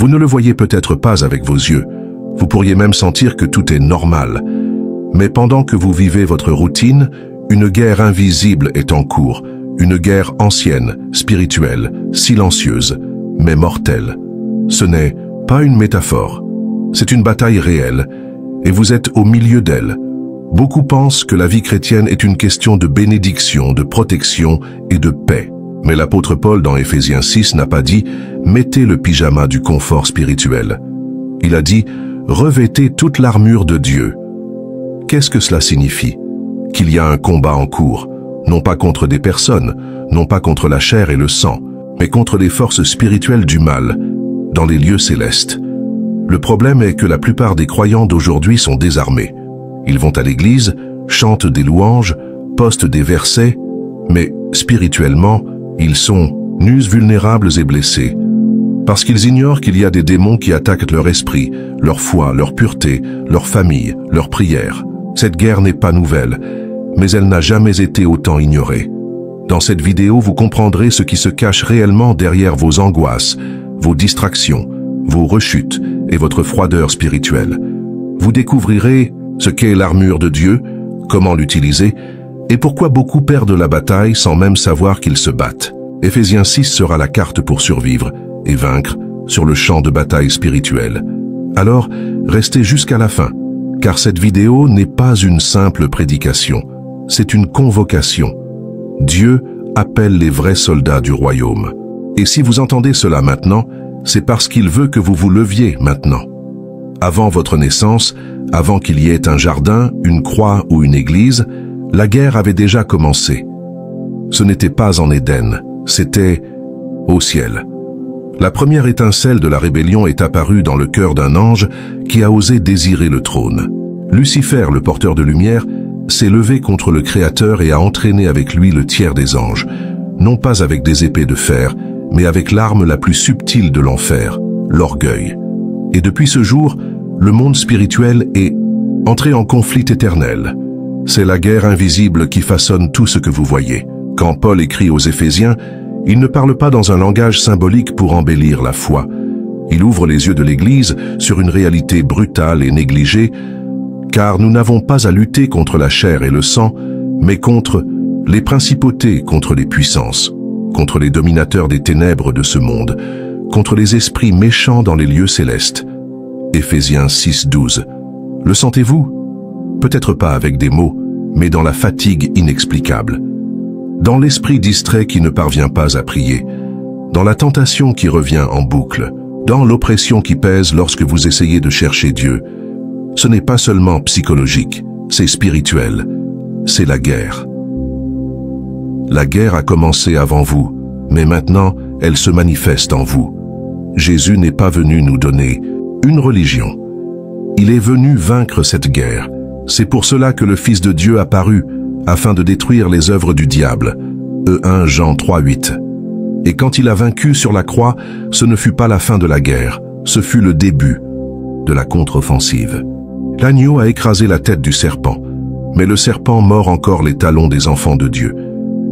Vous ne le voyez peut-être pas avec vos yeux. Vous pourriez même sentir que tout est normal. Mais pendant que vous vivez votre routine, une guerre invisible est en cours. Une guerre ancienne, spirituelle, silencieuse, mais mortelle. Ce n'est pas une métaphore. C'est une bataille réelle. Et vous êtes au milieu d'elle. Beaucoup pensent que la vie chrétienne est une question de bénédiction, de protection et de paix. Mais l'apôtre Paul dans Éphésiens 6 n'a pas dit « mettez le pyjama du confort spirituel ». Il a dit « revêtez toute l'armure de Dieu ». Qu'est-ce que cela signifie? Qu'il y a un combat en cours, non pas contre des personnes, non pas contre la chair et le sang, mais contre les forces spirituelles du mal, dans les lieux célestes. Le problème est que la plupart des croyants d'aujourd'hui sont désarmés. Ils vont à l'église, chantent des louanges, postent des versets, mais spirituellement, ils sont nus, vulnérables et blessés. Parce qu'ils ignorent qu'il y a des démons qui attaquent leur esprit, leur foi, leur pureté, leur famille, leurs prières. Cette guerre n'est pas nouvelle, mais elle n'a jamais été autant ignorée. Dans cette vidéo, vous comprendrez ce qui se cache réellement derrière vos angoisses, vos distractions, vos rechutes et votre froideur spirituelle. Vous découvrirez ce qu'est l'armure de Dieu, comment l'utiliser, et pourquoi beaucoup perdent la bataille sans même savoir qu'ils se battent. Éphésiens 6 sera la carte pour survivre et vaincre sur le champ de bataille spirituelle. Alors, restez jusqu'à la fin, car cette vidéo n'est pas une simple prédication, c'est une convocation. Dieu appelle les vrais soldats du royaume. Et si vous entendez cela maintenant, c'est parce qu'il veut que vous vous leviez maintenant. Avant votre naissance, avant qu'il y ait un jardin, une croix ou une église, la guerre avait déjà commencé. Ce n'était pas en Éden, c'était au ciel. La première étincelle de la rébellion est apparue dans le cœur d'un ange qui a osé désirer le trône. Lucifer, le porteur de lumière, s'est levé contre le Créateur et a entraîné avec lui le tiers des anges, non pas avec des épées de fer, mais avec l'arme la plus subtile de l'enfer, l'orgueil. Et depuis ce jour, le monde spirituel est entré en conflit éternel. C'est la guerre invisible qui façonne tout ce que vous voyez. Quand Paul écrit aux Éphésiens, il ne parle pas dans un langage symbolique pour embellir la foi. Il ouvre les yeux de l'Église sur une réalité brutale et négligée, car nous n'avons pas à lutter contre la chair et le sang, mais contre les principautés, contre les puissances, contre les dominateurs des ténèbres de ce monde, contre les esprits méchants dans les lieux célestes. Éphésiens 6:12. Le sentez-vous? Peut-être pas avec des mots, mais dans la fatigue inexplicable. Dans l'esprit distrait qui ne parvient pas à prier, dans la tentation qui revient en boucle, dans l'oppression qui pèse lorsque vous essayez de chercher Dieu. Ce n'est pas seulement psychologique, c'est spirituel, c'est la guerre. La guerre a commencé avant vous, mais maintenant elle se manifeste en vous. Jésus n'est pas venu nous donner une religion. Il est venu vaincre cette guerre. C'est pour cela que le Fils de Dieu apparut, afin de détruire les œuvres du diable. 1 Jean 3:8. Et quand il a vaincu sur la croix, ce ne fut pas la fin de la guerre, ce fut le début de la contre-offensive. L'agneau a écrasé la tête du serpent, mais le serpent mord encore les talons des enfants de Dieu.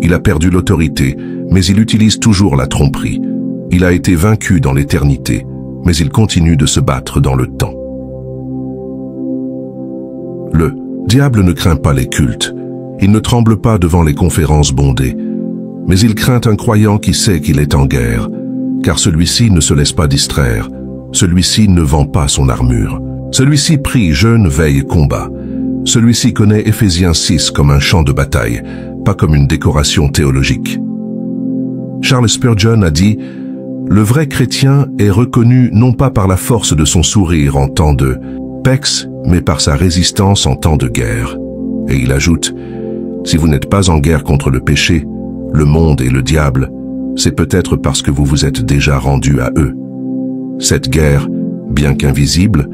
Il a perdu l'autorité, mais il utilise toujours la tromperie. Il a été vaincu dans l'éternité, mais il continue de se battre dans le temps. Le diable ne craint pas les cultes. Il ne tremble pas devant les conférences bondées. Mais il craint un croyant qui sait qu'il est en guerre, car celui-ci ne se laisse pas distraire. Celui-ci ne vend pas son armure. Celui-ci prie, jeûne, veille, combat. Celui-ci connaît Éphésiens 6 comme un champ de bataille, pas comme une décoration théologique. Charles Spurgeon a dit « Le vrai chrétien est reconnu non pas par la force de son sourire en temps de pex, mais par sa résistance en temps de guerre. » Et il ajoute « Si vous n'êtes pas en guerre contre le péché, le monde et le diable, c'est peut-être parce que vous vous êtes déjà rendu à eux. » Cette guerre, bien qu'invisible,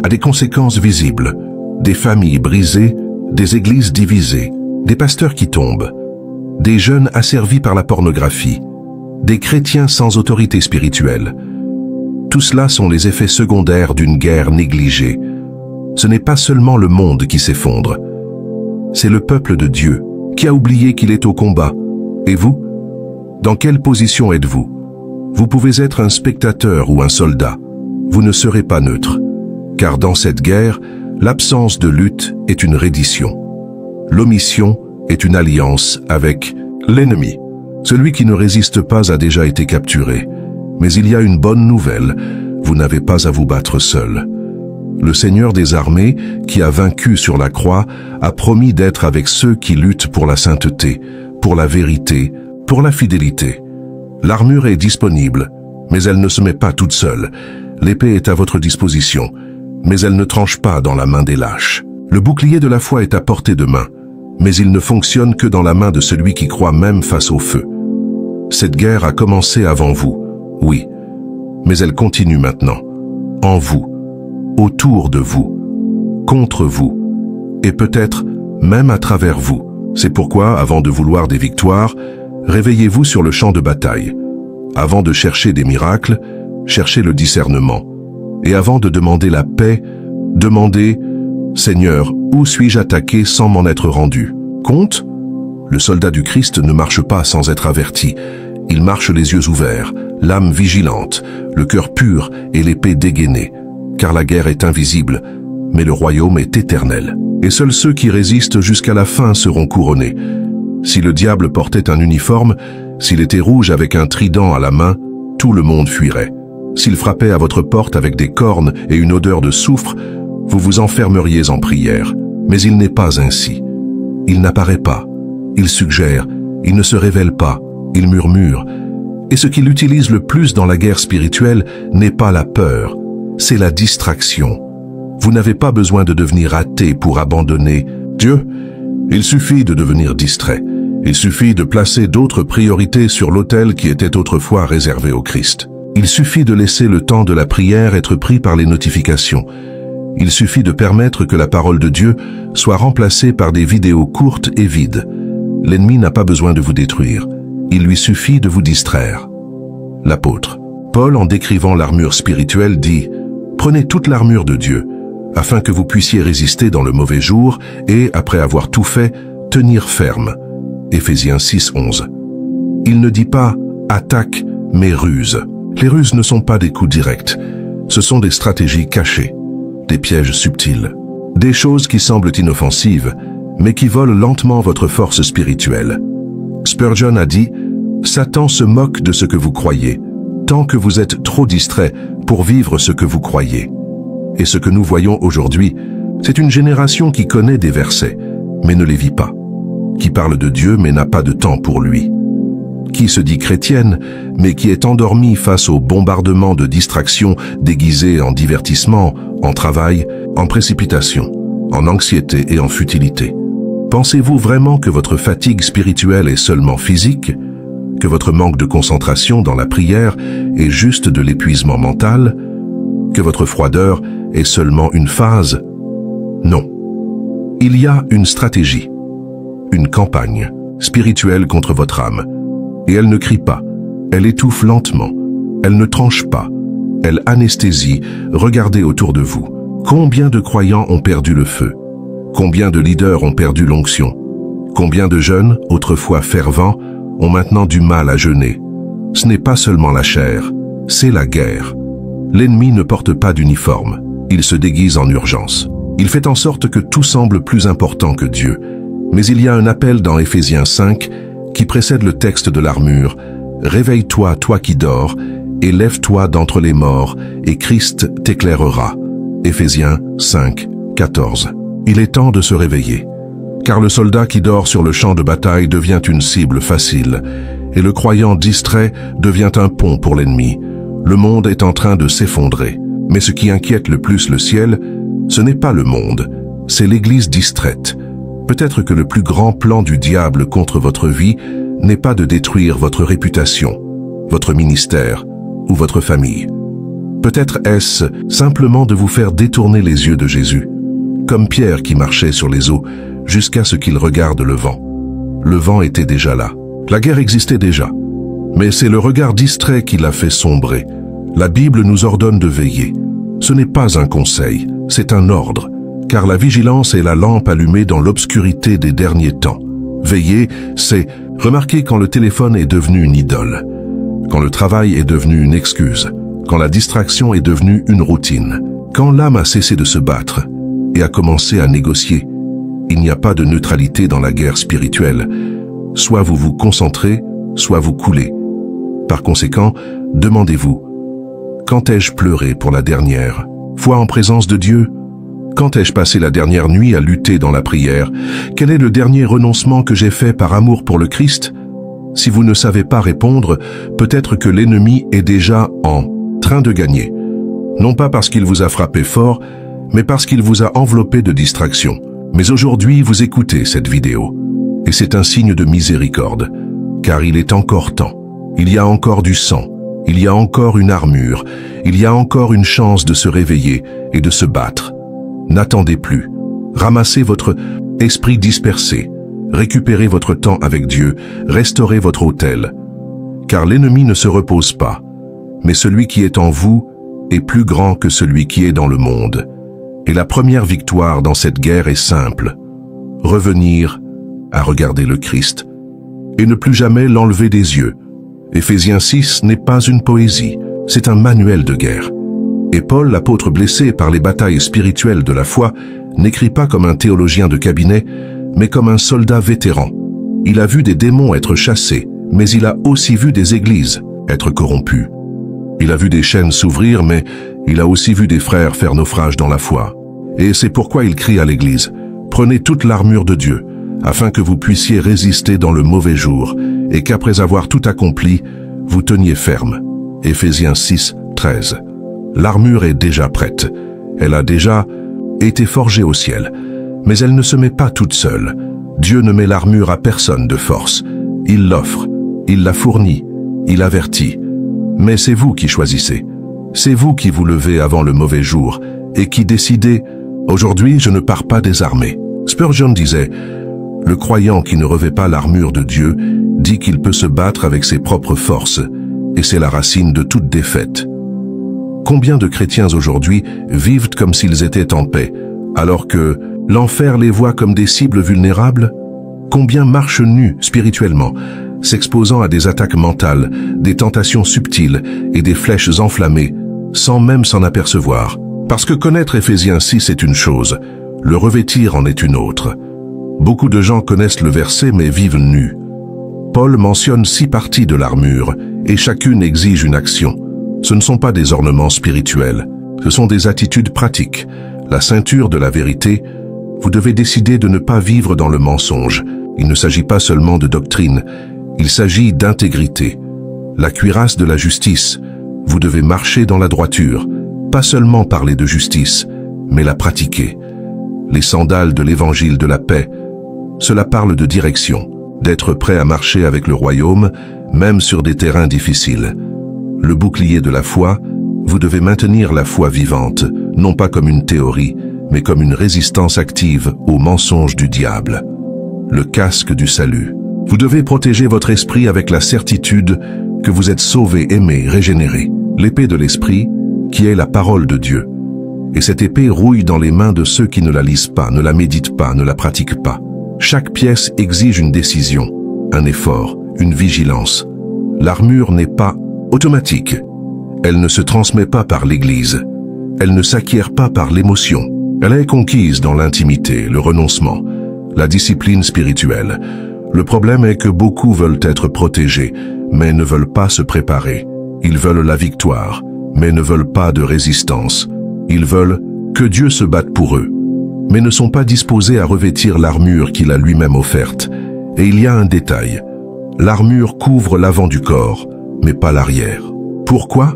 a des conséquences visibles, des familles brisées, des églises divisées, des pasteurs qui tombent, des jeunes asservis par la pornographie, des chrétiens sans autorité spirituelle. Tout cela sont les effets secondaires d'une guerre négligée. Ce n'est pas seulement le monde qui s'effondre, c'est le peuple de Dieu qui a oublié qu'il est au combat. Et vous? Dans quelle position êtes-vous? Vous pouvez être un spectateur ou un soldat, vous ne serez pas neutre, car dans cette guerre, l'absence de lutte est une reddition. L'omission est une alliance avec l'ennemi. Celui qui ne résiste pas a déjà été capturé. Mais il y a une bonne nouvelle, vous n'avez pas à vous battre seul. Le Seigneur des armées, qui a vaincu sur la croix, a promis d'être avec ceux qui luttent pour la sainteté, pour la vérité, pour la fidélité. L'armure est disponible, mais elle ne se met pas toute seule. L'épée est à votre disposition, mais elle ne tranche pas dans la main des lâches. Le bouclier de la foi est à portée de main, mais il ne fonctionne que dans la main de celui qui croit même face au feu. Cette guerre a commencé avant vous, oui, mais elle continue maintenant, en vous, autour de vous, contre vous, et peut-être même à travers vous. C'est pourquoi, avant de vouloir des victoires, réveillez-vous sur le champ de bataille. Avant de chercher des miracles, cherchez le discernement. Et avant de demander la paix, demandez « Seigneur, où suis-je attaqué sans m'en être rendu ?» Compte ? Le soldat du Christ ne marche pas sans être averti. Il marche les yeux ouverts, l'âme vigilante, le cœur pur et l'épée dégainée. Car la guerre est invisible, mais le royaume est éternel. Et seuls ceux qui résistent jusqu'à la fin seront couronnés. Si le diable portait un uniforme, s'il était rouge avec un trident à la main, tout le monde fuirait. S'il frappait à votre porte avec des cornes et une odeur de soufre, vous vous enfermeriez en prière. Mais il n'est pas ainsi. Il n'apparaît pas. Il suggère. Il ne se révèle pas. Il murmure. Et ce qu'il utilise le plus dans la guerre spirituelle n'est pas la peur, c'est la distraction. Vous n'avez pas besoin de devenir athée pour abandonner Dieu. Il suffit de devenir distrait. Il suffit de placer d'autres priorités sur l'autel qui était autrefois réservé au Christ. Il suffit de laisser le temps de la prière être pris par les notifications. Il suffit de permettre que la parole de Dieu soit remplacée par des vidéos courtes et vides. L'ennemi n'a pas besoin de vous détruire. Il lui suffit de vous distraire. L'apôtre Paul, en décrivant l'armure spirituelle, dit « Prenez toute l'armure de Dieu, afin que vous puissiez résister dans le mauvais jour et, après avoir tout fait, tenir ferme. » Éphésiens 6:11. Il ne dit pas « attaque », mais « ruse ». Les ruses ne sont pas des coups directs. Ce sont des stratégies cachées, des pièges subtils, des choses qui semblent inoffensives, mais qui volent lentement votre force spirituelle. Spurgeon a dit « Satan se moque de ce que vous croyez, tant que vous êtes trop distrait pour vivre ce que vous croyez. » Et ce que nous voyons aujourd'hui, c'est une génération qui connaît des versets, mais ne les vit pas, qui parle de Dieu mais n'a pas de temps pour lui, qui se dit chrétienne, mais qui est endormie face au bombardement de distractions déguisées en divertissement, en travail, en précipitation, en anxiété et en futilité. Pensez-vous vraiment que votre fatigue spirituelle est seulement physique, que votre manque de concentration dans la prière est juste de l'épuisement mental, que votre froideur est seulement une phase? Non. Il y a une stratégie, une campagne spirituelle contre votre âme. Et elle ne crie pas, elle étouffe lentement, elle ne tranche pas, elle anesthésie. Regardez autour de vous. Combien de croyants ont perdu le feu? Combien de leaders ont perdu l'onction? Combien de jeunes, autrefois fervents, ont maintenant du mal à jeûner? Ce n'est pas seulement la chair, c'est la guerre. L'ennemi ne porte pas d'uniforme, il se déguise en urgence. Il fait en sorte que tout semble plus important que Dieu. Mais il y a un appel dans Éphésiens 5 qui précède le texte de l'armure. « Réveille-toi, toi qui dors, et lève-toi d'entre les morts, et Christ t'éclairera. » Éphésiens 5, 14. Il est temps de se réveiller, car le soldat qui dort sur le champ de bataille devient une cible facile, et le croyant distrait devient un pont pour l'ennemi. Le monde est en train de s'effondrer, mais ce qui inquiète le plus le ciel, ce n'est pas le monde, c'est l'Église distraite. Peut-être que le plus grand plan du diable contre votre vie n'est pas de détruire votre réputation, votre ministère ou votre famille. Peut-être est-ce simplement de vous faire détourner les yeux de Jésus, comme Pierre qui marchait sur les eaux jusqu'à ce qu'il regarde le vent. Le vent était déjà là. La guerre existait déjà. Mais c'est le regard distrait qui l'a fait sombrer. La Bible nous ordonne de veiller. Ce n'est pas un conseil, c'est un ordre. Car la vigilance est la lampe allumée dans l'obscurité des derniers temps. Veiller, c'est remarquer quand le téléphone est devenu une idole, quand le travail est devenu une excuse, quand la distraction est devenue une routine, quand l'âme a cessé de se battre et a commencé à négocier. Il n'y a pas de neutralité dans la guerre spirituelle. Soit vous vous concentrez, soit vous coulez. Par conséquent, demandez-vous, quand ai-je pleuré pour la dernière fois en présence de Dieu? Quand ai-je passé la dernière nuit à lutter dans la prière? Quel est le dernier renoncement que j'ai fait par amour pour le Christ? Si vous ne savez pas répondre, peut-être que l'ennemi est déjà en train de gagner. Non pas parce qu'il vous a frappé fort, mais parce qu'il vous a enveloppé de distractions. Mais aujourd'hui, vous écoutez cette vidéo, et c'est un signe de miséricorde, car il est encore temps. Il y a encore du sang, il y a encore une armure, il y a encore une chance de se réveiller et de se battre. N'attendez plus. Ramassez votre esprit dispersé, récupérez votre temps avec Dieu, restaurez votre autel. Car l'ennemi ne se repose pas, mais celui qui est en vous est plus grand que celui qui est dans le monde. Et la première victoire dans cette guerre est simple. Revenir à regarder le Christ et ne plus jamais l'enlever des yeux. Éphésiens 6 n'est pas une poésie, c'est un manuel de guerre. Et Paul, l'apôtre blessé par les batailles spirituelles de la foi, n'écrit pas comme un théologien de cabinet, mais comme un soldat vétéran. Il a vu des démons être chassés, mais il a aussi vu des églises être corrompues. Il a vu des chaînes s'ouvrir, mais il a aussi vu des frères faire naufrage dans la foi. Et c'est pourquoi il crie à l'Église, « Prenez toute l'armure de Dieu, afin que vous puissiez résister dans le mauvais jour, et qu'après avoir tout accompli, vous teniez ferme. » Éphésiens 6, 13. L'armure est déjà prête. Elle a déjà été forgée au ciel. Mais elle ne se met pas toute seule. Dieu ne met l'armure à personne de force. Il l'offre, il la fournit, il avertit. Mais c'est vous qui choisissez. C'est vous qui vous levez avant le mauvais jour et qui décidez « Aujourd'hui, je ne pars pas désarmé ». Spurgeon disait « Le croyant qui ne revêt pas l'armure de Dieu dit qu'il peut se battre avec ses propres forces, et c'est la racine de toute défaite. » Combien de chrétiens aujourd'hui vivent comme s'ils étaient en paix, alors que l'enfer les voit comme des cibles vulnérables? Combien marchent nus spirituellement, s'exposant à des attaques mentales, des tentations subtiles et des flèches enflammées, sans même s'en apercevoir? Parce que connaître Éphésiens 6 est une chose, le revêtir en est une autre. Beaucoup de gens connaissent le verset mais vivent nus. Paul mentionne 6 parties de l'armure, et chacune exige une action. Ce ne sont pas des ornements spirituels, ce sont des attitudes pratiques. La ceinture de la vérité, vous devez décider de ne pas vivre dans le mensonge. Il ne s'agit pas seulement de doctrine, il s'agit d'intégrité. La cuirasse de la justice, vous devez marcher dans la droiture, pas seulement parler de justice, mais la pratiquer. Les sandales de l'évangile de la paix, cela parle de direction, d'être prêt à marcher avec le royaume, même sur des terrains difficiles. Le bouclier de la foi, vous devez maintenir la foi vivante, non pas comme une théorie, mais comme une résistance active aux mensonges du diable. Le casque du salut. Vous devez protéger votre esprit avec la certitude que vous êtes sauvé, aimé, régénéré. L'épée de l'esprit, qui est la parole de Dieu. Et cette épée rouille dans les mains de ceux qui ne la lisent pas, ne la méditent pas, ne la pratiquent pas. Chaque pièce exige une décision, un effort, une vigilance. L'armure n'est pas automatique. Elle ne se transmet pas par l'Église. Elle ne s'acquiert pas par l'émotion. Elle est conquise dans l'intimité, le renoncement, la discipline spirituelle. Le problème est que beaucoup veulent être protégés, mais ne veulent pas se préparer. Ils veulent la victoire, mais ne veulent pas de résistance. Ils veulent que Dieu se batte pour eux, mais ne sont pas disposés à revêtir l'armure qu'il a lui-même offerte. Et il y a un détail. L'armure couvre l'avant du corps, mais pas l'arrière. Pourquoi?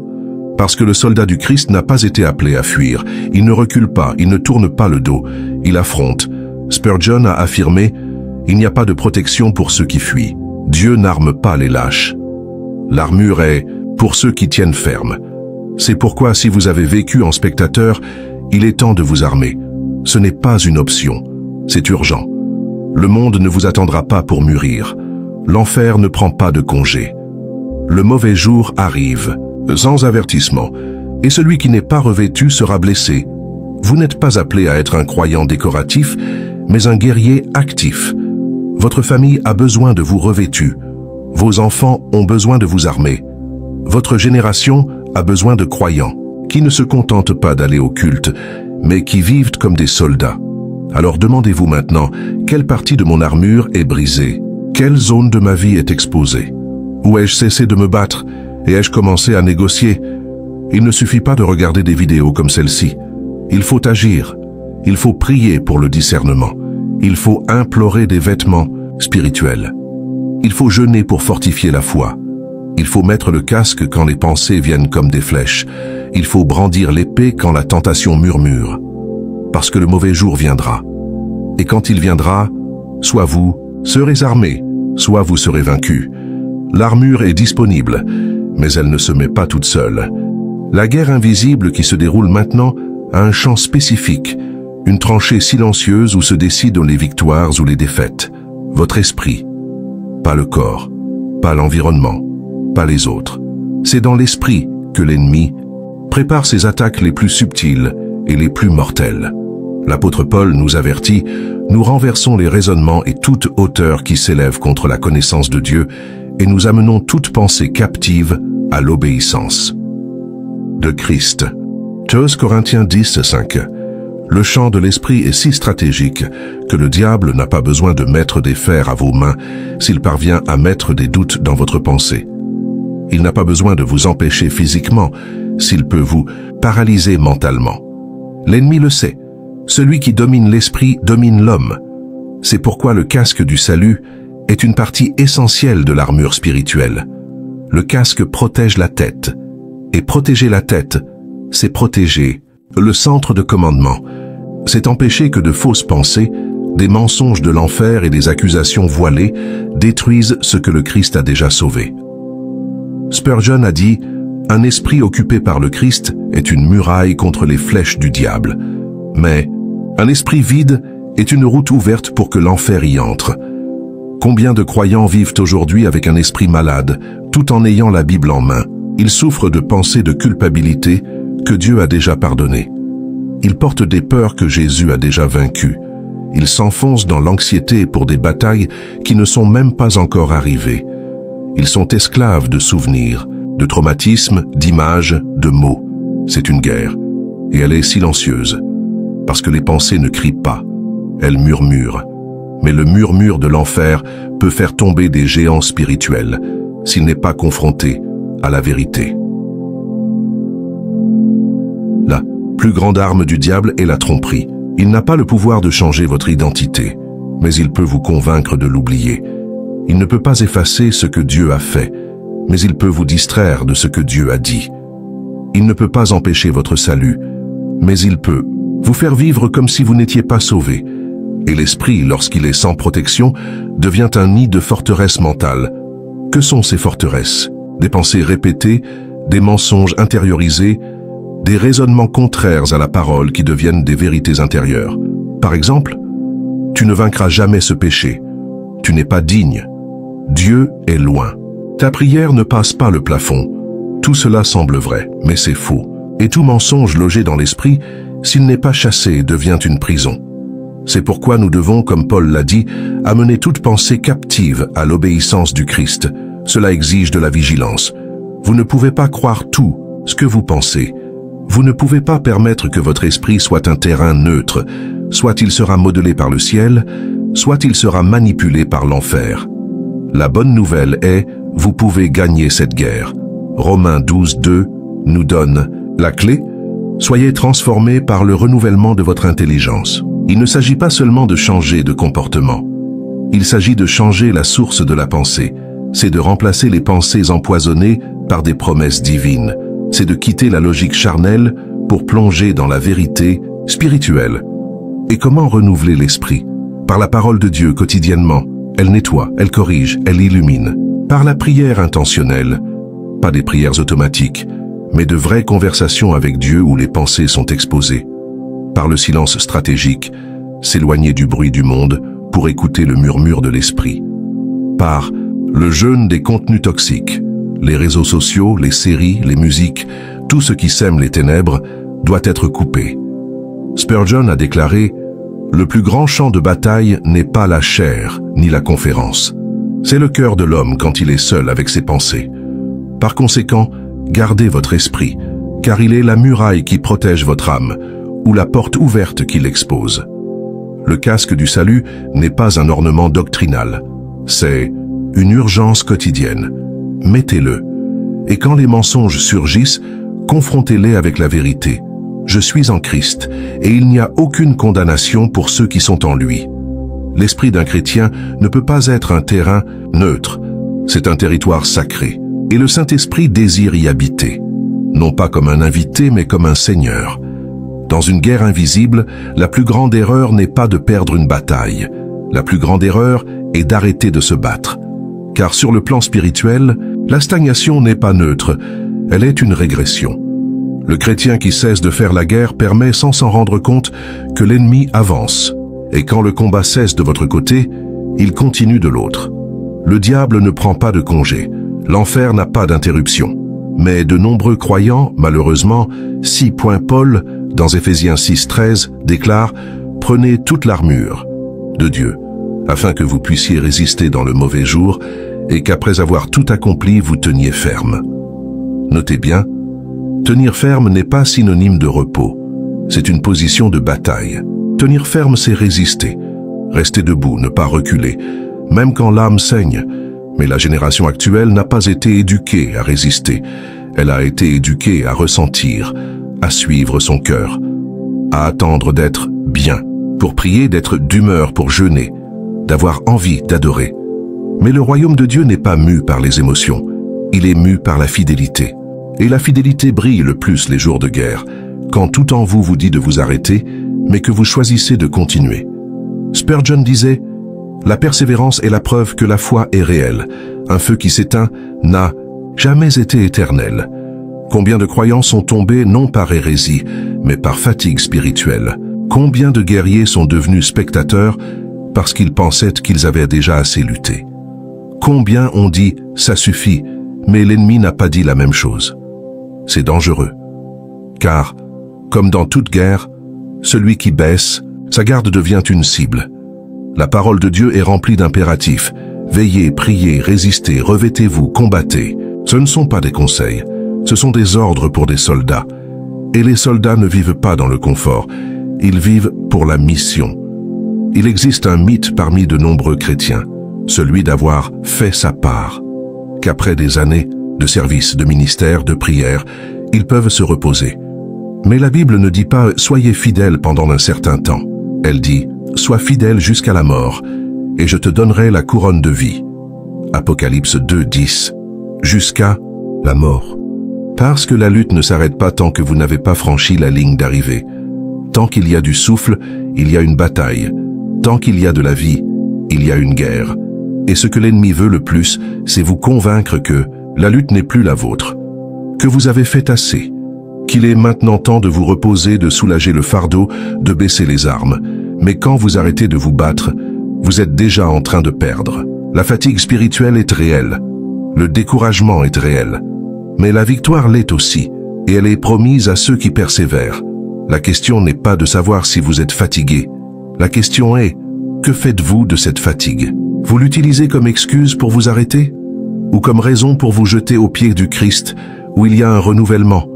Parce que le soldat du Christ n'a pas été appelé à fuir. Il ne recule pas, il ne tourne pas le dos, il affronte. Spurgeon a affirmé « Il n'y a pas de protection pour ceux qui fuient. Dieu n'arme pas les lâches. » L'armure est pour ceux qui tiennent ferme. C'est pourquoi si vous avez vécu en spectateur, il est temps de vous armer. Ce n'est pas une option, c'est urgent. Le monde ne vous attendra pas pour mûrir. L'enfer ne prend pas de congé. Le mauvais jour arrive, sans avertissement, et celui qui n'est pas revêtu sera blessé. Vous n'êtes pas appelé à être un croyant décoratif, mais un guerrier actif. Votre famille a besoin de vous revêtus. Vos enfants ont besoin de vous armer. Votre génération a besoin de croyants, qui ne se contentent pas d'aller au culte, mais qui vivent comme des soldats. Alors demandez-vous maintenant, quelle partie de mon armure est brisée? Quelle zone de ma vie est exposée? Où ai-je cessé de me battre et ai-je commencé à négocier? Il ne suffit pas de regarder des vidéos comme celle-ci. Il faut agir. Il faut prier pour le discernement. Il faut implorer des vêtements spirituels. Il faut jeûner pour fortifier la foi. Il faut mettre le casque quand les pensées viennent comme des flèches. Il faut brandir l'épée quand la tentation murmure. Parce que le mauvais jour viendra. Et quand il viendra, soit vous serez armés, soit vous serez vaincus. L'armure est disponible, mais elle ne se met pas toute seule. La guerre invisible qui se déroule maintenant a un champ spécifique, une tranchée silencieuse où se décident les victoires ou les défaites. Votre esprit, pas le corps, pas l'environnement, pas les autres. C'est dans l'esprit que l'ennemi prépare ses attaques les plus subtiles et les plus mortelles. L'apôtre Paul nous avertit, nous renversons les raisonnements et toute hauteur qui s'élève contre la connaissance de Dieu et nous amenons toute pensée captive à l'obéissance de Christ. 2 Corinthiens 10, 5. Le champ de l'esprit est si stratégique que le diable n'a pas besoin de mettre des fers à vos mains s'il parvient à mettre des doutes dans votre pensée. Il n'a pas besoin de vous empêcher physiquement s'il peut vous paralyser mentalement. L'ennemi le sait. Celui qui domine l'esprit domine l'homme. C'est pourquoi le casque du salut est une partie essentielle de l'armure spirituelle. Le casque protège la tête. Et protéger la tête, c'est protéger le centre de commandement. C'est empêcher que de fausses pensées, des mensonges de l'enfer et des accusations voilées détruisent ce que le Christ a déjà sauvé. Spurgeon a dit « Un esprit occupé par le Christ est une muraille contre les flèches du diable. Mais un esprit vide est une route ouverte pour que l'enfer y entre. » Combien de croyants vivent aujourd'hui avec un esprit malade, tout en ayant la Bible en main? Ils souffrent de pensées de culpabilité que Dieu a déjà pardonnées. Ils portent des peurs que Jésus a déjà vaincues. Ils s'enfoncent dans l'anxiété pour des batailles qui ne sont même pas encore arrivées. Ils sont esclaves de souvenirs, de traumatismes, d'images, de mots. C'est une guerre, et elle est silencieuse, parce que les pensées ne crient pas, elles murmurent. Mais le murmure de l'enfer peut faire tomber des géants spirituels, s'il n'est pas confronté à la vérité. La plus grande arme du diable est la tromperie. Il n'a pas le pouvoir de changer votre identité, mais il peut vous convaincre de l'oublier. Il ne peut pas effacer ce que Dieu a fait, mais il peut vous distraire de ce que Dieu a dit. Il ne peut pas empêcher votre salut, mais il peut vous faire vivre comme si vous n'étiez pas sauvé. Et l'esprit, lorsqu'il est sans protection, devient un nid de forteresse mentale. Que sont ces forteresses? Des pensées répétées, des mensonges intériorisés, des raisonnements contraires à la parole qui deviennent des vérités intérieures. Par exemple, tu ne vaincras jamais ce péché. Tu n'es pas digne. Dieu est loin. Ta prière ne passe pas le plafond. Tout cela semble vrai, mais c'est faux. Et tout mensonge logé dans l'esprit, s'il n'est pas chassé, devient une prison. C'est pourquoi nous devons, comme Paul l'a dit, amener toute pensée captive à l'obéissance du Christ. Cela exige de la vigilance. Vous ne pouvez pas croire tout ce que vous pensez. Vous ne pouvez pas permettre que votre esprit soit un terrain neutre. Soit il sera modelé par le ciel, soit il sera manipulé par l'enfer. La bonne nouvelle est, vous pouvez gagner cette guerre. Romains 12, 2 nous donne la clé. Soyez transformés par le renouvellement de votre intelligence. Il ne s'agit pas seulement de changer de comportement. Il s'agit de changer la source de la pensée. C'est de remplacer les pensées empoisonnées par des promesses divines. C'est de quitter la logique charnelle pour plonger dans la vérité spirituelle. Et comment renouveler l'esprit? Par la parole de Dieu quotidiennement. Elle nettoie, elle corrige, elle illumine. Par la prière intentionnelle. Pas des prières automatiques, mais de vraies conversations avec Dieu où les pensées sont exposées. Par le silence stratégique, s'éloigner du bruit du monde pour écouter le murmure de l'esprit. Par le jeûne des contenus toxiques, les réseaux sociaux, les séries, les musiques, tout ce qui sème les ténèbres doit être coupé. Spurgeon a déclaré « Le plus grand champ de bataille n'est pas la chair ni la conférence. C'est le cœur de l'homme quand il est seul avec ses pensées. Par conséquent, Gardez votre esprit, car il est la muraille qui protège votre âme, ou la porte ouverte qui l'expose. Le casque du salut n'est pas un ornement doctrinal, c'est une urgence quotidienne. Mettez-le. Et quand les mensonges surgissent, confrontez-les avec la vérité. Je suis en Christ, et il n'y a aucune condamnation pour ceux qui sont en lui. L'esprit d'un chrétien ne peut pas être un terrain neutre. C'est un territoire sacré, et le Saint-Esprit désire y habiter. Non pas comme un invité, mais comme un seigneur. Dans une guerre invisible, la plus grande erreur n'est pas de perdre une bataille. La plus grande erreur est d'arrêter de se battre. Car sur le plan spirituel, la stagnation n'est pas neutre, elle est une régression. Le chrétien qui cesse de faire la guerre permet sans s'en rendre compte que l'ennemi avance. Et quand le combat cesse de votre côté, il continue de l'autre. Le diable ne prend pas de congé, l'enfer n'a pas d'interruption. Mais de nombreux croyants, malheureusement, Paul, dans Éphésiens 6:13, déclare « Prenez toute l'armure de Dieu, afin que vous puissiez résister dans le mauvais jour, et qu'après avoir tout accompli, vous teniez ferme. » Notez bien, tenir ferme n'est pas synonyme de repos, c'est une position de bataille. Tenir ferme, c'est résister, rester debout, ne pas reculer, même quand l'âme saigne. Mais la génération actuelle n'a pas été éduquée à résister, elle a été éduquée à ressentir, à suivre son cœur, à attendre d'être bien, pour prier, d'être d'humeur pour jeûner, d'avoir envie d'adorer. Mais le royaume de Dieu n'est pas mu par les émotions, il est mu par la fidélité. Et la fidélité brille le plus les jours de guerre, quand tout en vous vous dit de vous arrêter, mais que vous choisissez de continuer. Spurgeon disait « La persévérance est la preuve que la foi est réelle. Un feu qui s'éteint n'a jamais été éternel. » Combien de croyants sont tombés non par hérésie, mais par fatigue spirituelle? Combien de guerriers sont devenus spectateurs parce qu'ils pensaient qu'ils avaient déjà assez lutté? Combien ont dit « ça suffit », mais l'ennemi n'a pas dit la même chose? C'est dangereux. Car, comme dans toute guerre, celui qui baisse, sa garde devient une cible. La parole de Dieu est remplie d'impératifs. Veillez, priez, résistez, revêtez-vous, combattez. Ce ne sont pas des conseils, ce sont des ordres pour des soldats. Et les soldats ne vivent pas dans le confort, ils vivent pour la mission. Il existe un mythe parmi de nombreux chrétiens, celui d'avoir fait sa part, qu'après des années de service, de ministère, de prière, ils peuvent se reposer. Mais la Bible ne dit pas « soyez fidèles pendant un certain temps ». Elle dit « sois fidèle jusqu'à la mort, et je te donnerai la couronne de vie ». Apocalypse 2:10. Jusqu'à la mort. Parce que la lutte ne s'arrête pas tant que vous n'avez pas franchi la ligne d'arrivée. Tant qu'il y a du souffle, il y a une bataille. Tant qu'il y a de la vie, il y a une guerre. Et ce que l'ennemi veut le plus, c'est vous convaincre que la lutte n'est plus la vôtre, que vous avez fait assez, qu'il est maintenant temps de vous reposer, de soulager le fardeau, de baisser les armes. Mais quand vous arrêtez de vous battre, vous êtes déjà en train de perdre. La fatigue spirituelle est réelle, le découragement est réel, mais la victoire l'est aussi, et elle est promise à ceux qui persévèrent. La question n'est pas de savoir si vous êtes fatigué, la question est, que faites-vous de cette fatigue? Vous l'utilisez comme excuse pour vous arrêter? Ou comme raison pour vous jeter aux pieds du Christ, où il y a un renouvellement?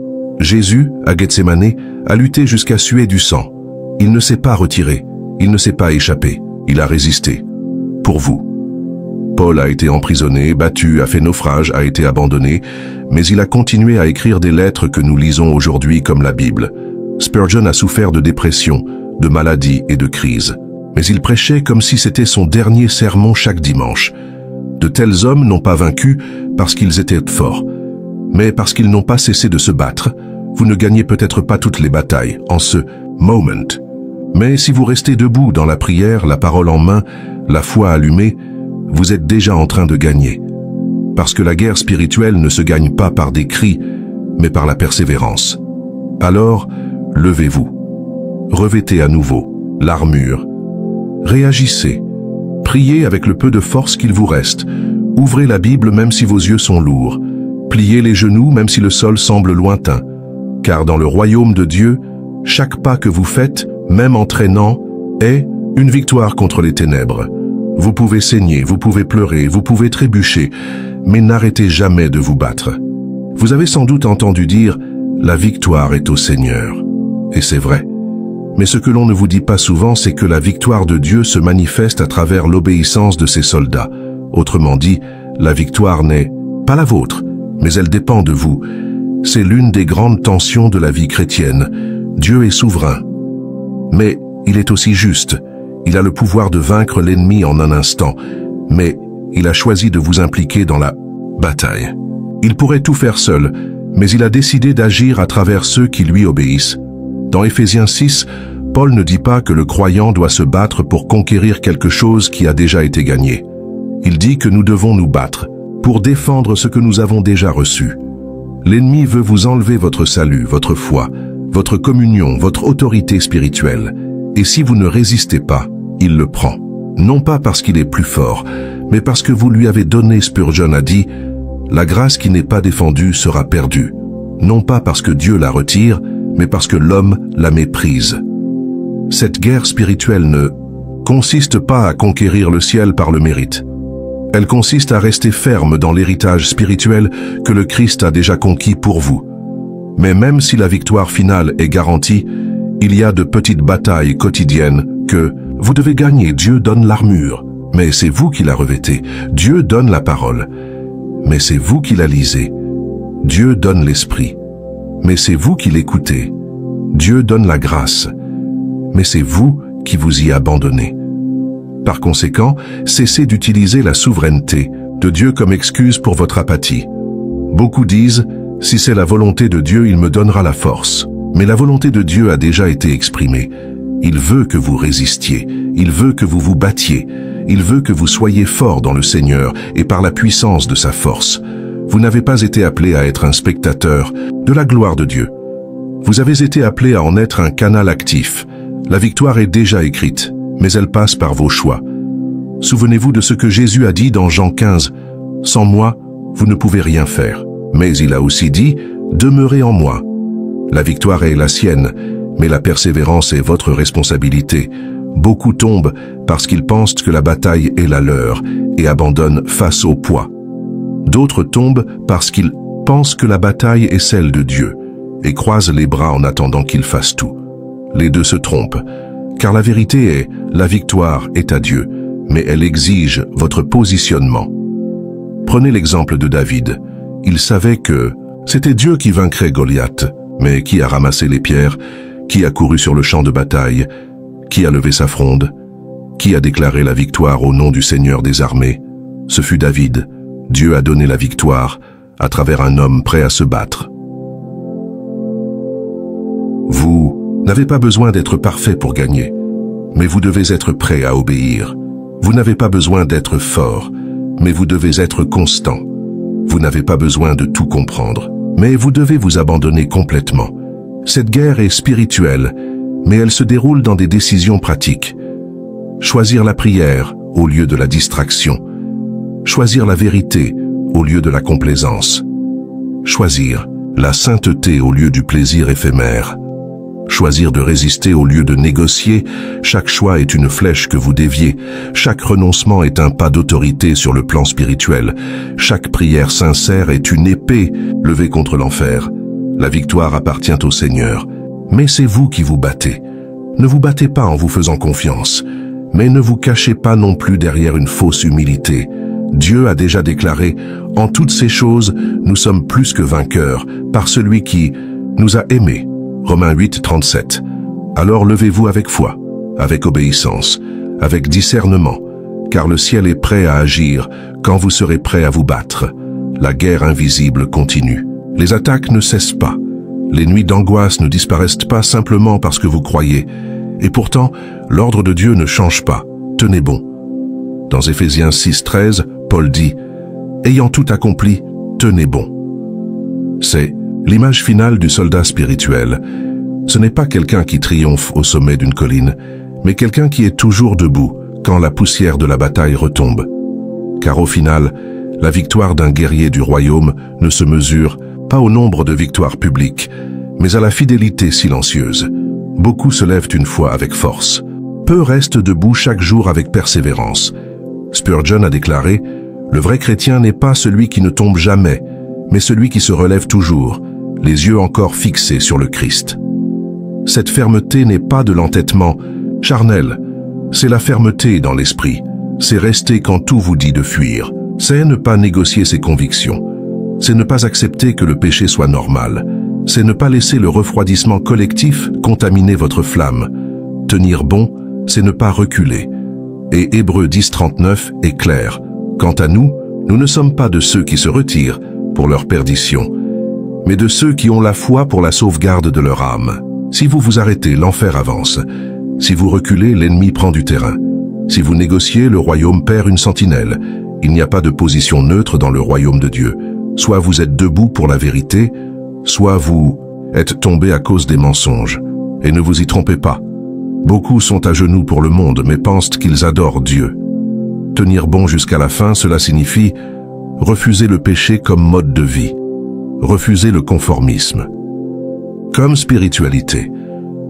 Jésus, à Gethsémani, a lutté jusqu'à suer du sang. Il ne s'est pas retiré, il ne s'est pas échappé, il a résisté. Pour vous. Paul a été emprisonné, battu, a fait naufrage, a été abandonné, mais il a continué à écrire des lettres que nous lisons aujourd'hui comme la Bible. Spurgeon a souffert de dépression, de maladie et de crise. Mais il prêchait comme si c'était son dernier sermon chaque dimanche. De tels hommes n'ont pas vaincu parce qu'ils étaient forts, mais parce qu'ils n'ont pas cessé de se battre. Vous ne gagnez peut-être pas toutes les batailles en ce moment. Mais si vous restez debout dans la prière, la parole en main, la foi allumée, vous êtes déjà en train de gagner. Parce que la guerre spirituelle ne se gagne pas par des cris, mais par la persévérance. Alors, levez-vous. Revêtez à nouveau l'armure. Réagissez. Priez avec le peu de force qu'il vous reste. Ouvrez la Bible même si vos yeux sont lourds. Pliez les genoux même si le sol semble lointain. Car dans le royaume de Dieu, chaque pas que vous faites, même en traînant, est une victoire contre les ténèbres. Vous pouvez saigner, vous pouvez pleurer, vous pouvez trébucher, mais n'arrêtez jamais de vous battre. Vous avez sans doute entendu dire « La victoire est au Seigneur ». Et c'est vrai. Mais ce que l'on ne vous dit pas souvent, c'est que la victoire de Dieu se manifeste à travers l'obéissance de ses soldats. Autrement dit, la victoire n'est pas la vôtre, mais elle dépend de vous. C'est l'une des grandes tensions de la vie chrétienne. Dieu est souverain. Mais il est aussi juste. Il a le pouvoir de vaincre l'ennemi en un instant. Mais il a choisi de vous impliquer dans la bataille. Il pourrait tout faire seul, mais il a décidé d'agir à travers ceux qui lui obéissent. Dans Éphésiens 6, Paul ne dit pas que le croyant doit se battre pour conquérir quelque chose qui a déjà été gagné. Il dit que nous devons nous battre pour défendre ce que nous avons déjà reçu. L'ennemi veut vous enlever votre salut, votre foi, votre communion, votre autorité spirituelle. Et si vous ne résistez pas, il le prend. Non pas parce qu'il est plus fort, mais parce que vous lui avez donné. Spurgeon a dit « La grâce qui n'est pas défendue sera perdue ». Non pas parce que Dieu la retire, mais parce que l'homme la méprise. Cette guerre spirituelle ne consiste pas à conquérir le ciel par le mérite. Elle consiste à rester ferme dans l'héritage spirituel que le Christ a déjà conquis pour vous. Mais même si la victoire finale est garantie, il y a de petites batailles quotidiennes que vous devez gagner. Dieu donne l'armure, mais c'est vous qui la revêtez. Dieu donne la parole, mais c'est vous qui la lisez. Dieu donne l'esprit, mais c'est vous qui l'écoutez. Dieu donne la grâce, mais c'est vous qui vous y abandonnez. Par conséquent, cessez d'utiliser la souveraineté de Dieu comme excuse pour votre apathie. Beaucoup disent, si c'est la volonté de Dieu, il me donnera la force. Mais la volonté de Dieu a déjà été exprimée. Il veut que vous résistiez, il veut que vous vous battiez, il veut que vous soyez forts dans le Seigneur et par la puissance de sa force. Vous n'avez pas été appelé à être un spectateur de la gloire de Dieu. Vous avez été appelé à en être un canal actif. La victoire est déjà écrite, mais elle passe par vos choix. Souvenez-vous de ce que Jésus a dit dans Jean 15. « Sans moi, vous ne pouvez rien faire. » Mais il a aussi dit « Demeurez en moi ». La victoire est la sienne, mais la persévérance est votre responsabilité. Beaucoup tombent parce qu'ils pensent que la bataille est la leur et abandonnent face au poids. D'autres tombent parce qu'ils pensent que la bataille est celle de Dieu et croisent les bras en attendant qu'il fasse tout. Les deux se trompent, car la vérité est, la victoire est à Dieu, mais elle exige votre positionnement. Prenez l'exemple de David. Il savait que c'était Dieu qui vaincrait Goliath, mais qui a ramassé les pierres, qui a couru sur le champ de bataille, qui a levé sa fronde, qui a déclaré la victoire au nom du Seigneur des armées. Ce fut David. Dieu a donné la victoire à travers un homme prêt à se battre. Vous n'avez pas besoin d'être parfait pour gagner, mais vous devez être prêt à obéir. Vous n'avez pas besoin d'être fort, mais vous devez être constant. Vous n'avez pas besoin de tout comprendre, mais vous devez vous abandonner complètement. Cette guerre est spirituelle, mais elle se déroule dans des décisions pratiques. Choisir la prière au lieu de la distraction. Choisir la vérité au lieu de la complaisance. Choisir la sainteté au lieu du plaisir éphémère. Choisir de résister au lieu de négocier. Chaque choix est une flèche que vous déviez. Chaque renoncement est un pas d'autorité sur le plan spirituel. Chaque prière sincère est une épée levée contre l'enfer. La victoire appartient au Seigneur, mais c'est vous qui vous battez. Ne vous battez pas en vous faisant confiance, mais ne vous cachez pas non plus derrière une fausse humilité. Dieu a déjà déclaré « En toutes ces choses, nous sommes plus que vainqueurs par celui qui nous a aimés ». Romains 8, 37. Alors levez-vous avec foi, avec obéissance, avec discernement, car le ciel est prêt à agir quand vous serez prêt à vous battre. La guerre invisible continue. Les attaques ne cessent pas. Les nuits d'angoisse ne disparaissent pas simplement parce que vous croyez. Et pourtant, l'ordre de Dieu ne change pas. Tenez bon. Dans Éphésiens 6, 13, Paul dit « Ayant tout accompli, tenez bon ». C'est l'image finale du soldat spirituel. Ce n'est pas quelqu'un qui triomphe au sommet d'une colline, mais quelqu'un qui est toujours debout quand la poussière de la bataille retombe. Car au final, la victoire d'un guerrier du royaume ne se mesure pas au nombre de victoires publiques, mais à la fidélité silencieuse. Beaucoup se lèvent une fois avec force. Peu restent debout chaque jour avec persévérance. Spurgeon a déclaré « Le vrai chrétien n'est pas celui qui ne tombe jamais, mais celui qui se relève toujours, les yeux encore fixés sur le Christ. Cette fermeté n'est pas de l'entêtement charnel, c'est la fermeté dans l'esprit. C'est rester quand tout vous dit de fuir. C'est ne pas négocier ses convictions. C'est ne pas accepter que le péché soit normal. C'est ne pas laisser le refroidissement collectif contaminer votre flamme. Tenir bon, c'est ne pas reculer. Et Hébreux 10:39 est clair. Quant à nous, nous ne sommes pas de ceux qui se retirent pour leur perdition, mais de ceux qui ont la foi pour la sauvegarde de leur âme. Si vous vous arrêtez, l'enfer avance. Si vous reculez, l'ennemi prend du terrain. Si vous négociez, le royaume perd une sentinelle. Il n'y a pas de position neutre dans le royaume de Dieu. Soit vous êtes debout pour la vérité, soit vous êtes tombé à cause des mensonges. Et ne vous y trompez pas. Beaucoup sont à genoux pour le monde, mais pensent qu'ils adorent Dieu. Tenir bon jusqu'à la fin, cela signifie refuser le péché comme mode de vie. Refuser le conformisme comme spiritualité.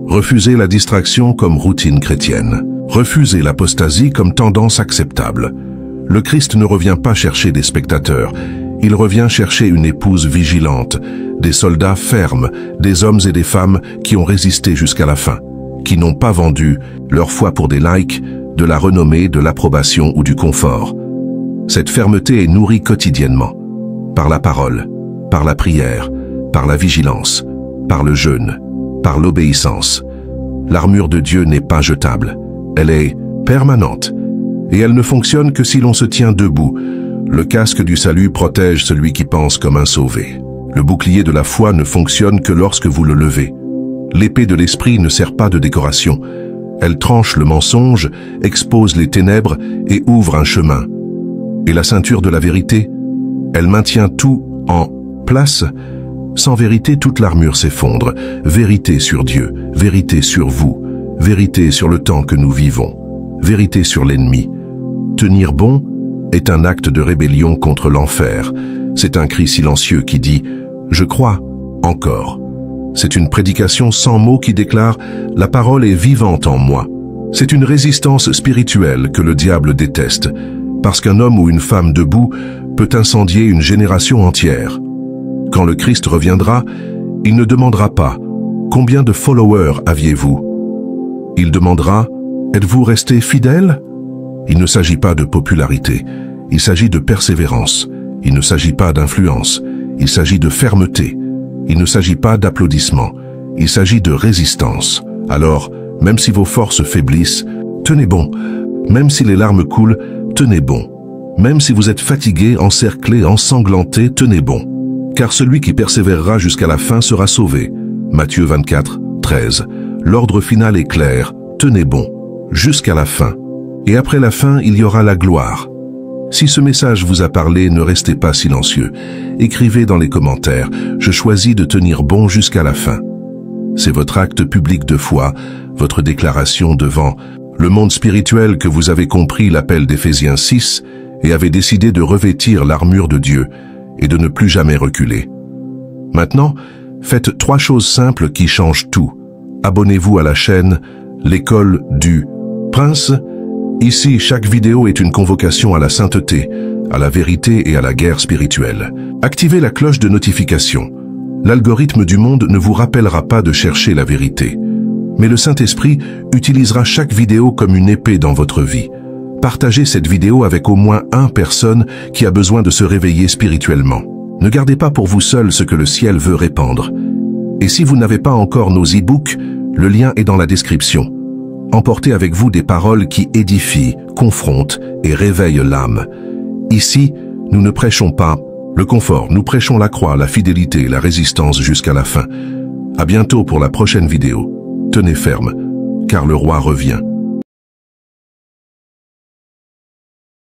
Refuser la distraction comme routine chrétienne. Refuser l'apostasie comme tendance acceptable. Le Christ ne revient pas chercher des spectateurs. Il revient chercher une épouse vigilante, des soldats fermes, des hommes et des femmes qui ont résisté jusqu'à la fin, qui n'ont pas vendu leur foi pour des likes, de la renommée, de l'approbation ou du confort. Cette fermeté est nourrie quotidiennement, par la parole, par la prière, par la vigilance, par le jeûne, par l'obéissance. L'armure de Dieu n'est pas jetable, elle est permanente, et elle ne fonctionne que si l'on se tient debout. Le casque du salut protège celui qui pense comme un sauvé. Le bouclier de la foi ne fonctionne que lorsque vous le levez. L'épée de l'esprit ne sert pas de décoration. Elle tranche le mensonge, expose les ténèbres et ouvre un chemin. Et la ceinture de la vérité, elle maintient tout en place. Sans vérité, toute l'armure s'effondre. Vérité sur Dieu, vérité sur vous, vérité sur le temps que nous vivons, vérité sur l'ennemi. Tenir bon est un acte de rébellion contre l'enfer. C'est un cri silencieux qui dit « Je crois encore ». C'est une prédication sans mots qui déclare « La parole est vivante en moi ». C'est une résistance spirituelle que le diable déteste, parce qu'un homme ou une femme debout peut incendier une génération entière. Quand le Christ reviendra, il ne demandera pas « Combien de followers aviez-vous » Il demandera « Êtes-vous resté fidèle ?» Il ne s'agit pas de popularité, il s'agit de persévérance. Il ne s'agit pas d'influence, il s'agit de fermeté. Il ne s'agit pas d'applaudissements, il s'agit de résistance. Alors, même si vos forces faiblissent, tenez bon. Même si les larmes coulent, tenez bon. Même si vous êtes fatigué, encerclé, ensanglanté, tenez bon. Car celui qui persévérera jusqu'à la fin sera sauvé. Matthieu 24, 13. L'ordre final est clair, tenez bon, jusqu'à la fin. Et après la fin, il y aura la gloire. Si ce message vous a parlé, ne restez pas silencieux. Écrivez dans les commentaires « Je choisis de tenir bon jusqu'à la fin ». C'est votre acte public de foi, votre déclaration devant le monde spirituel que vous avez compris l'appel d'Éphésiens 6 et avez décidé de revêtir l'armure de Dieu et de ne plus jamais reculer. Maintenant, faites 3 choses simples qui changent tout. Abonnez-vous à la chaîne L'école du Prince. Ici, chaque vidéo est une convocation à la sainteté, à la vérité et à la guerre spirituelle. Activez la cloche de notification. L'algorithme du monde ne vous rappellera pas de chercher la vérité. Mais le Saint-Esprit utilisera chaque vidéo comme une épée dans votre vie. Partagez cette vidéo avec au moins une personne qui a besoin de se réveiller spirituellement. Ne gardez pas pour vous seul ce que le ciel veut répandre. Et si vous n'avez pas encore nos e-books, le lien est dans la description. Emportez avec vous des paroles qui édifient, confrontent et réveillent l'âme. Ici, nous ne prêchons pas le confort, nous prêchons la croix, la fidélité et la résistance jusqu'à la fin. À bientôt pour la prochaine vidéo. Tenez ferme, car le roi revient.